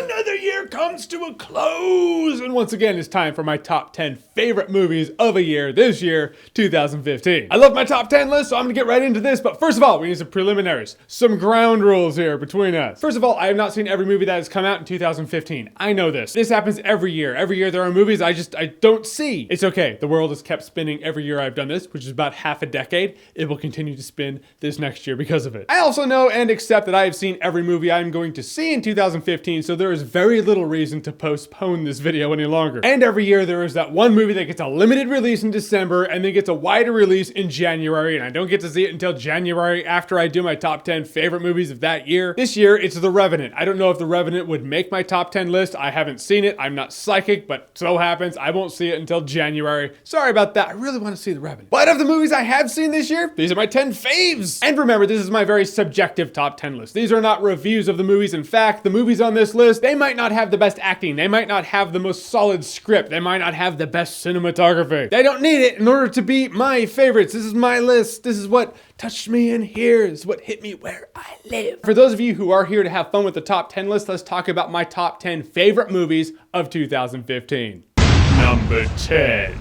Another year comes to a close, and once again it's time for my top 10 favorite movies of a year this year, 2015. I love my top 10 list, so I'm gonna get right into this, but first of all, we need some preliminaries, some ground rules here between us. First of all, I have not seen every movie that has come out in 2015. I know this. This happens every year. Every year there are movies I don't see. It's okay. The world has kept spinning every year I've done this, which is about half a decade. It will continue to spin this next year because of it. I also know and accept that I have seen every movie I'm going to see in 2015, so there is very little reason to postpone this video any longer. And every year there is that one movie that gets a limited release in December and then gets a wider release in January, and I don't get to see it until January after I do my top 10 favorite movies of that year. This year, it's The Revenant. I don't know if The Revenant would make my top 10 list. I haven't seen it. I'm not psychic, but so happens I won't see it until January. Sorry about that. I really want to see The Revenant. But of the movies I have seen this year, these are my 10 faves. And remember, this is my very subjective top 10 list. These are not reviews of the movies. In fact, the movies on this list, they might not have the best acting. They might not have the most solid script. They might not have the best cinematography. They don't need it in order to be my favorites. This is my list. This is what touched me in here. This is what hit me where I live. For those of you who are here to have fun with the top 10 list, let's talk about my top 10 favorite movies of 2015. Number 10.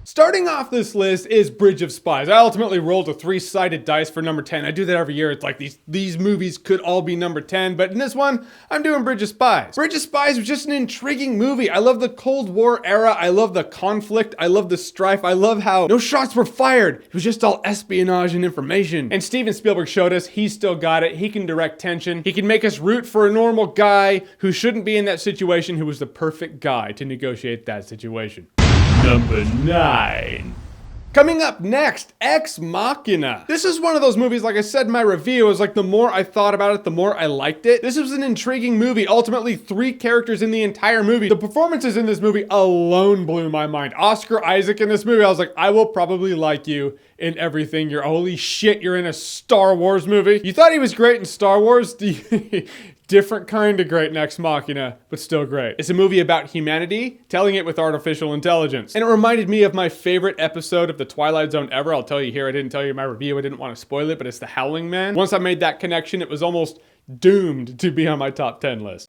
Starting off this list is Bridge of Spies. I ultimately rolled a 3-sided dice for number 10. I do that every year. It's like these movies could all be number 10, but in this one, I'm doing Bridge of Spies. Bridge of Spies was just an intriguing movie. I love the Cold War era. I love the conflict. I love the strife. I love how no shots were fired. It was just all espionage and information. And Steven Spielberg showed us he's still got it. He can direct tension. He can make us root for a normal guy who shouldn't be in that situation, who was the perfect guy to negotiate that situation. Number 9. Coming up next, Ex Machina. This is one of those movies, like I said in my review, it was like the more I thought about it, the more I liked it. This was an intriguing movie. Ultimately, 3 characters in the entire movie. The performances in this movie alone blew my mind. Oscar Isaac in this movie, I was like, I will probably like you in everything. Holy shit, you're in a Star Wars movie. You thought he was great in Star Wars? Different kind of great in Ex Machina, but still great. It's a movie about humanity, telling it with artificial intelligence. And it reminded me of my favorite episode of The Twilight Zone ever. I'll tell you here, I didn't tell you in my review, I didn't want to spoil it, but it's The Howling Man. Once I made that connection, it was almost doomed to be on my top 10 list.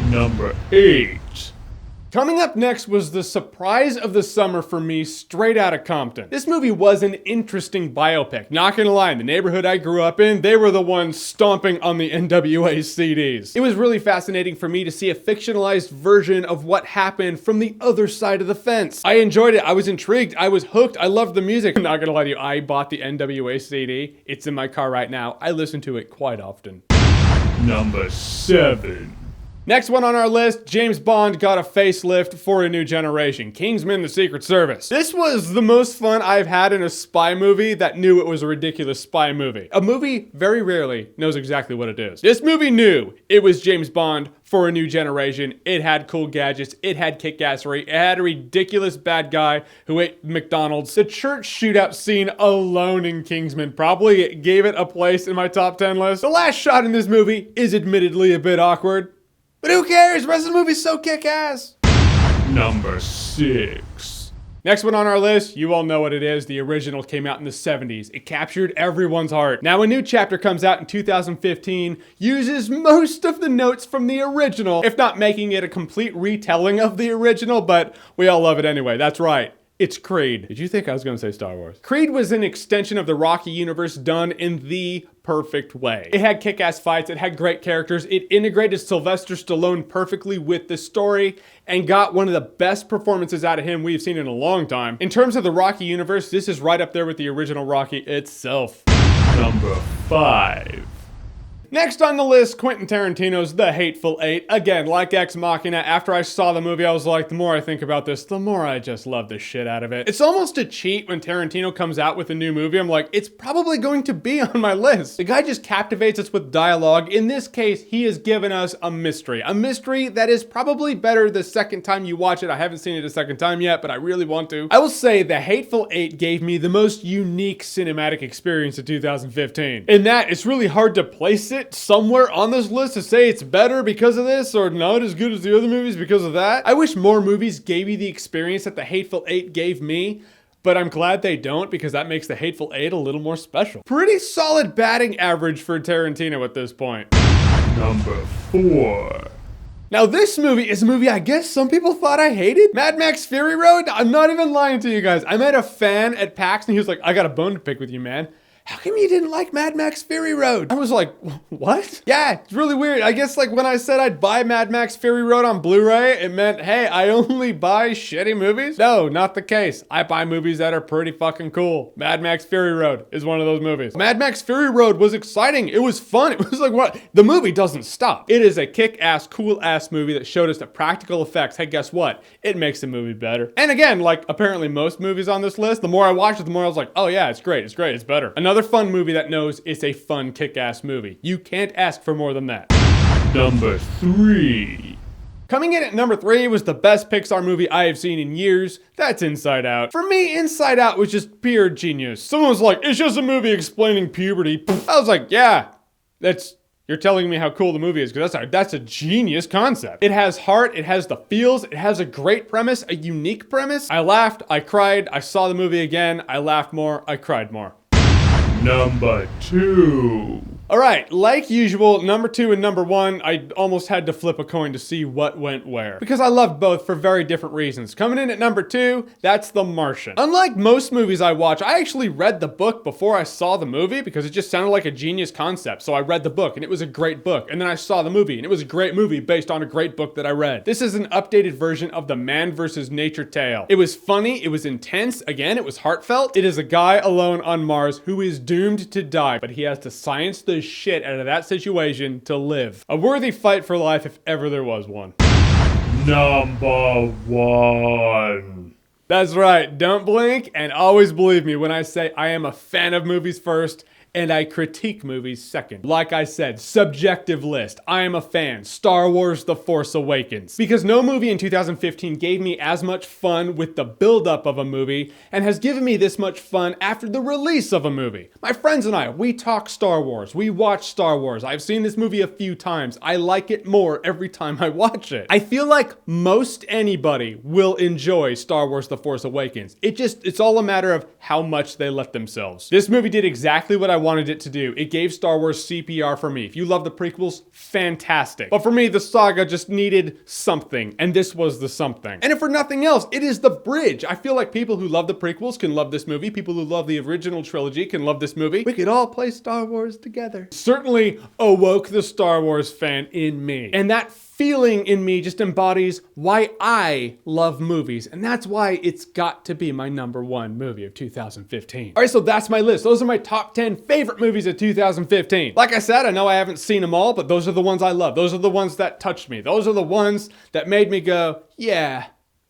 Number 8. Coming up next was the surprise of the summer for me, straight out of Compton. This movie was an interesting biopic. Not gonna lie, in the neighborhood I grew up in, they were the ones stomping on the NWA CDs. It was really fascinating for me to see a fictionalized version of what happened from the other side of the fence. I enjoyed it. I was intrigued. I was hooked. I loved the music. I'm not gonna lie to you, I bought the NWA CD. It's in my car right now. I listen to it quite often. Number 7. Next one on our list, James Bond got a facelift for a new generation. Kingsman: The Secret Service. This was the most fun I've had in a spy movie that knew it was a ridiculous spy movie. A movie very rarely knows exactly what it is. This movie knew it was James Bond for a new generation. It had cool gadgets. It had kick-assery. It had a ridiculous bad guy who ate McDonald's. The church shootout scene alone in Kingsman probably gave it a place in my top 10 list. The last shot in this movie is admittedly a bit awkward. But who cares? The rest of the movie's so kick-ass. Number 6. Next one on our list, you all know what it is. The original came out in the 70s. It captured everyone's heart. Now a new chapter comes out in 2015, uses most of the notes from the original, if not making it a complete retelling of the original, but we all love it anyway. That's right. It's Creed. Did you think I was going to say Star Wars? Creed was an extension of the Rocky universe done in the perfect way. It had kick-ass fights, it had great characters, it integrated Sylvester Stallone perfectly with the story and got one of the best performances out of him we've seen in a long time. In terms of the Rocky universe, this is right up there with the original Rocky itself. Number 5. Next on the list, Quentin Tarantino's The Hateful Eight. Again, like Ex Machina, after I saw the movie, I was like, the more I think about this, the more I just love the shit out of it. It's almost a cheat when Tarantino comes out with a new movie. I'm like, it's probably going to be on my list. The guy just captivates us with dialogue. In this case, he has given us a mystery that is probably better the second time you watch it. I haven't seen it a second time yet, but I really want to. I will say The Hateful Eight gave me the most unique cinematic experience of 2015. In that, it's really hard to place it somewhere on this list to say it's better because of this or not as good as the other movies because of that. I wish more movies gave you the experience that The Hateful Eight gave me, but I'm glad they don't because that makes The Hateful Eight a little more special. Pretty solid batting average for Tarantino at this point. Number 4. Now this movie is a movie I guess some people thought I hated. Mad Max Fury Road? I'm not even lying to you guys. I met a fan at PAX and he was like, I got a bone to pick with you, man. How come you didn't like Mad Max Fury Road? I was like, what? Yeah, it's really weird. I guess like when I said I'd buy Mad Max Fury Road on Blu-ray, it meant, hey, I only buy shitty movies? No, not the case. I buy movies that are pretty fucking cool. Mad Max Fury Road is one of those movies. Mad Max Fury Road was exciting. It was fun. It was like, what? The movie doesn't stop. It is a kick-ass, cool-ass movie that showed us that practical effects, hey, guess what? It makes the movie better. And again, like apparently most movies on this list, the more I watched it, the more I was like, oh yeah, it's great, it's better. Another fun movie that knows it's a fun kick-ass movie. You can't ask for more than that. Number 3. Coming in at number 3 was the best Pixar movie I have seen in years. That's Inside Out. For me, Inside Out was just pure genius. Someone was like, it's just a movie explaining puberty. I was like, yeah, you're telling me how cool the movie is, because that's a genius concept. It has heart, it has the feels, it has a great premise, a unique premise. I laughed, I cried, I saw the movie again, I laughed more, I cried more. Number 2. All right, like usual, number 2 and number 1, I almost had to flip a coin to see what went where, because I loved both for very different reasons. Coming in at number 2, that's The Martian. Unlike most movies I watch, I actually read the book before I saw the movie because it just sounded like a genius concept. So I read the book and it was a great book. And then I saw the movie and it was a great movie based on a great book that I read. This is an updated version of the man versus nature tale. It was funny, it was intense, again, it was heartfelt. It is a guy alone on Mars who is doomed to die, but he has to science the shit out of that situation to live. A worthy fight for life if ever there was one. Number 1. That's right, don't blink and always believe me when I say I am a fan of movies first and I critique movies second. Like I said, subjective list. I am a fan. Star Wars: The Force Awakens. Because no movie in 2015 gave me as much fun with the buildup of a movie and has given me this much fun after the release of a movie. My friends and I, we talk Star Wars. We watch Star Wars. I've seen this movie a few times. I like it more every time I watch it. I feel like most anybody will enjoy Star Wars: The Force Awakens. It's all a matter of how much they let themselves. This movie did exactly what I wanted it to do. It gave Star Wars CPR for me. If you love the prequels, fantastic. But for me, the saga just needed something, and this was the something. And if for nothing else, it is the bridge. I feel like people who love the prequels can love this movie. People who love the original trilogy can love this movie. We could all play Star Wars together. Certainly awoke the Star Wars fan in me. And that feeling in me just embodies why I love movies, and that's why it's got to be my number 1 movie of 2015. All right, so that's my list. Those are my top 10 favorite movies of 2015. Like I said, I know I haven't seen them all, but those are the ones I love. Those are the ones that touched me. Those are the ones that made me go, yeah,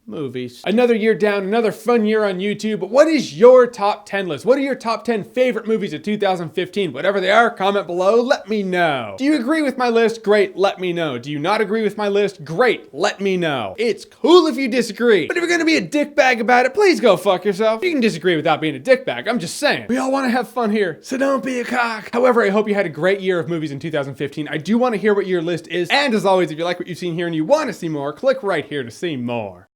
movies. Another year down, another fun year on YouTube, but what is your top 10 list? What are your top 10 favorite movies of 2015? Whatever they are, comment below, let me know. Do you agree with my list? Great, let me know. Do you not agree with my list? Great, let me know. It's cool if you disagree, but if you're gonna be a dickbag about it, please go fuck yourself. You can disagree without being a dickbag, I'm just saying. We all wanna have fun here, so don't be a cock. However, I hope you had a great year of movies in 2015. I do wanna hear what your list is, and as always, if you like what you've seen here and you wanna see more, click right here to see more.